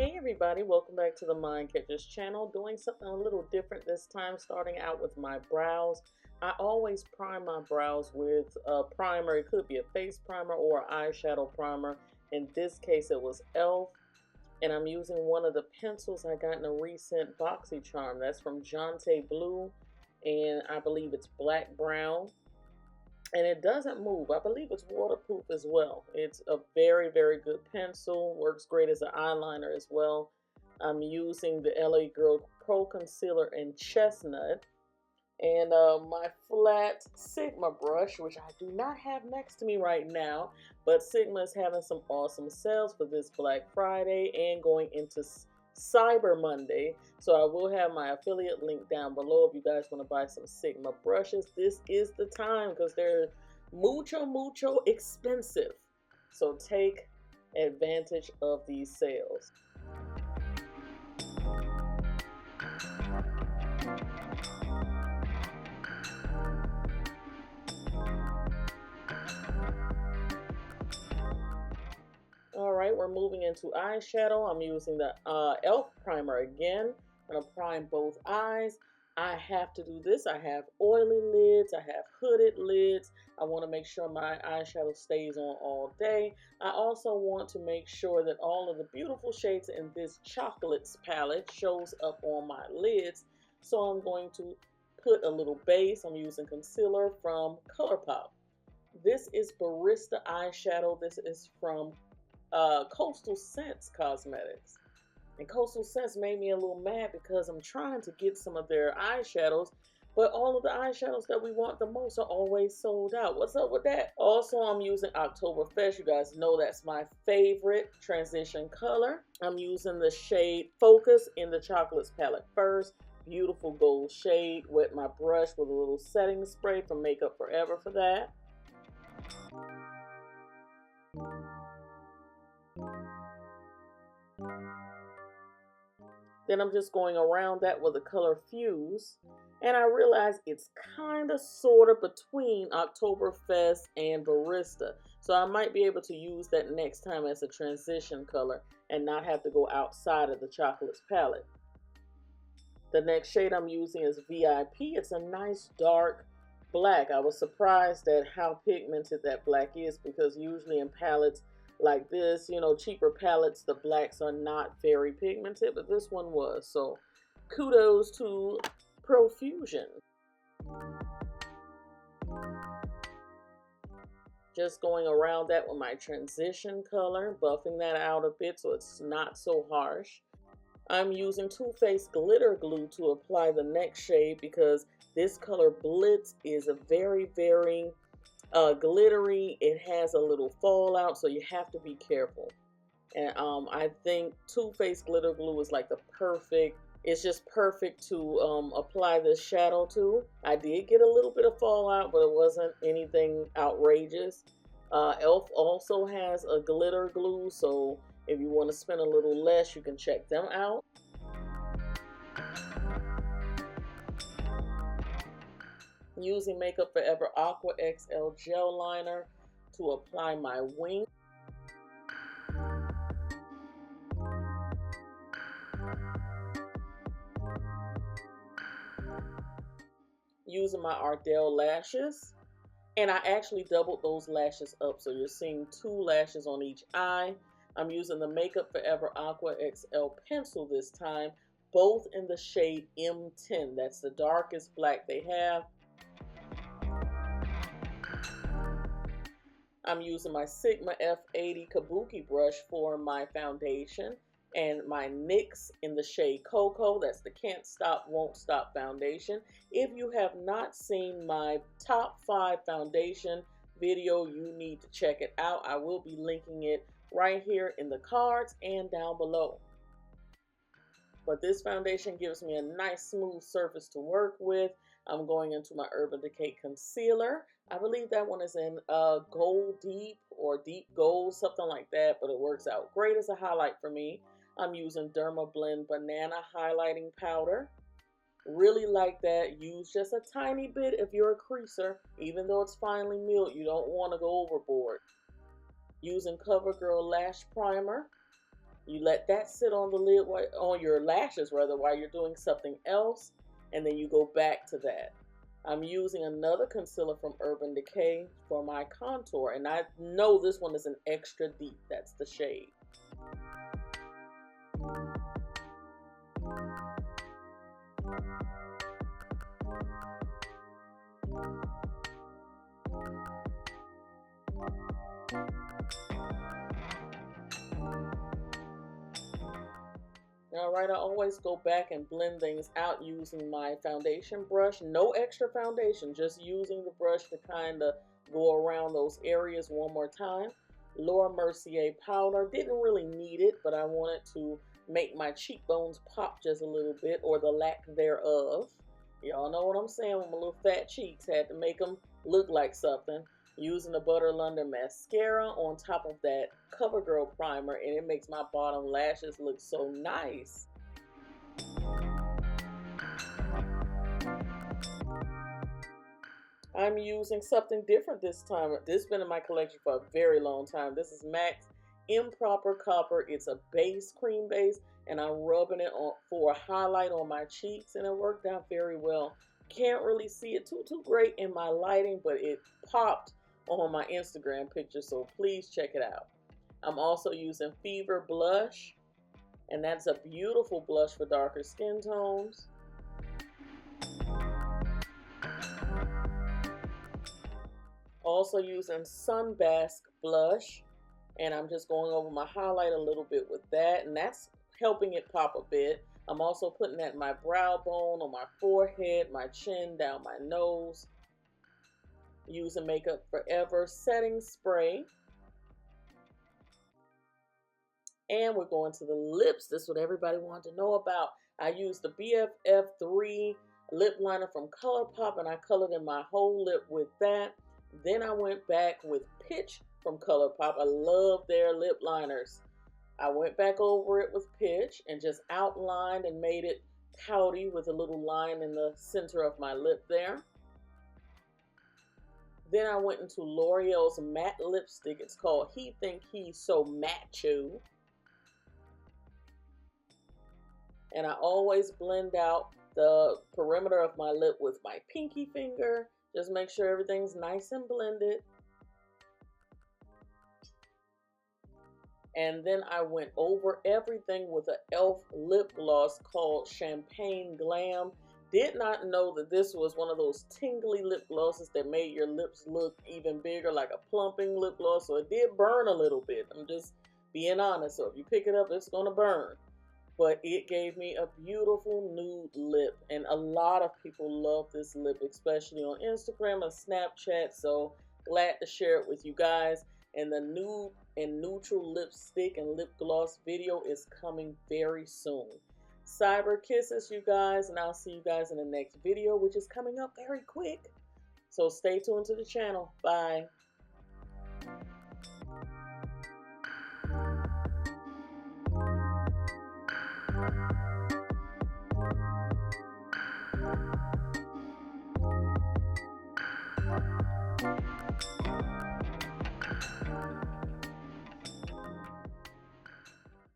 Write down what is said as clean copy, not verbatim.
Hey everybody, welcome back to the MindCatcher's channel. Doing something a little different this time, starting out with my brows. I always prime my brows with a primer. It could be a face primer or eyeshadow primer. In this case it was e.l.f. and I'm using one of the pencils I got in a recent BoxyCharm. That's from Jonte Blue, and I believe it's black brown. And it doesn't move. I believe it's waterproof as well. It's a very, very good pencil. Works great as an eyeliner as well. I'm using the LA Girl Pro Concealer in Chestnut. And my flat Sigma brush, which I do not have next to me right now. But Sigma is having some awesome sales for this Black Friday and going into Cyber Monday. So I will have my affiliate link down below if you guys want to buy some Sigma brushes. This is the time because they're mucho expensive. So take advantage of these sales. Alright, we're moving into eyeshadow. I'm using the e.l.f. primer again. I'm going to prime both eyes. I have to do this. I have oily lids. I have hooded lids. I want to make sure my eyeshadow stays on all day. I also want to make sure that all of the beautiful shades in this chocolates palette shows up on my lids. So I'm going to put a little base. I'm using concealer from ColourPop. This is Barista eyeshadow. This is from Coastal Scents Cosmetics. And Coastal Scents made me a little mad because I'm trying to get some of their eyeshadows, but all of the eyeshadows that we want the most are always sold out. What's up with that? Also, I'm using Oktoberfest. You guys know that's my favorite transition color. I'm using the shade Focus in the Chocolates palette first. Beautiful gold shade. Wet my brush with a little setting spray from Makeup Forever for that. Then I'm just going around that with the color Fuse. And I realize it's kind of sort of between Oktoberfest and Barista. So I might be able to use that next time as a transition color and not have to go outside of the Chocolates palette. The next shade I'm using is VIP. It's a nice dark black. I was surprised at how pigmented that black is because usually in palettes like this, you know, cheaper palettes, the blacks are not very pigmented, but this one was. So kudos to Profusion. Just going around that with my transition color, buffing that out a bit so it's not so harsh. I'm using Too Faced glitter glue to apply the next shade because this color Blitz is a very glittery. It has a little fallout, so you have to be careful. And I think Too Faced glitter glue is like the perfect, it's just perfect to apply this shadow to. I did get a little bit of fallout, but it wasn't anything outrageous. e.l.f. also has a glitter glue, so if you want to spend a little less, you can check them out. Using Makeup Forever Aqua XL Gel Liner to apply my wing. Using my Ardell lashes. And I actually doubled those lashes up, so you're seeing 2 lashes on each eye. I'm using the Makeup Forever Aqua XL pencil this time, both in the shade M10. That's the darkest black they have. I'm using my Sigma F80 Kabuki brush for my foundation and my NYX in the shade Cocoa. That's the Can't Stop, Won't Stop foundation. If you have not seen my top 5 foundation video, you need to check it out. I will be linking it right here in the cards and down below. But this foundation gives me a nice smooth surface to work with. I'm going into my Urban Decay concealer. I believe that one is in Gold Deep or Deep Gold, something like that, but it works out great as a highlight for me. I'm using Dermablend Banana Highlighting Powder. Really like that. Use just a tiny bit if you're a creaser. Even though it's finely milled, you don't want to go overboard. Using CoverGirl Lash Primer. You let that sit on the lid, on your lashes rather, while you're doing something else, and then you go back to that. I'm using another concealer from Urban Decay for my contour, and I know this one is an extra deep. That's the shade. All right, I always go back and blend things out using my foundation brush. No extra foundation, just using the brush to kind of go around those areas one more time. Laura Mercier powder, didn't really need it, but I wanted to make my cheekbones pop just a little bit, or the lack thereof. Y'all know what I'm saying, with my little fat cheeks, had to make them look like something. Using the Butter London mascara on top of that CoverGirl primer, and it makes my bottom lashes look so nice. I'm using something different this time. This has been in my collection for a very long time. This is MAC's Improper Copper. It's a base, cream base, and I'm rubbing it on for a highlight on my cheeks, and it worked out very well. Can't really see it too great in my lighting, but it popped on my Instagram picture, so please check it out. I'm also using Fever blush, and that's a beautiful blush for darker skin tones. Also using Sunbask blush, and I'm just going over my highlight a little bit with that, and that's helping it pop a bit. I'm also putting that in my brow bone, on my forehead, my chin, down my nose. Using Makeup Forever setting spray. And we're going to the lips. This is what everybody wanted to know about. I used the BFF3 lip liner from ColourPop, and I colored in my whole lip with that. Then I went back with Pitch from ColourPop. I love their lip liners. I went back over it with Pitch and just outlined and made it pouty with a little line in the center of my lip there. Then I went into L'Oreal's matte lipstick. It's called He Think He's So Macho. And I always blend out the perimeter of my lip with my pinky finger. Just make sure everything's nice and blended. And then I went over everything with an e.l.f. lip gloss called Champagne Glam. Did not know that this was one of those tingly lip glosses that made your lips look even bigger, like a plumping lip gloss. So it did burn a little bit. I'm just being honest. So if you pick it up, it's going to burn. But it gave me a beautiful nude lip. And a lot of people love this lip, especially on Instagram and Snapchat. So glad to share it with you guys. And the nude and neutral lipstick and lip gloss video is coming very soon. Cyber kisses, you guys, and I'll see you guys in the next video, which is coming up very quick. So stay tuned to the channel. Bye.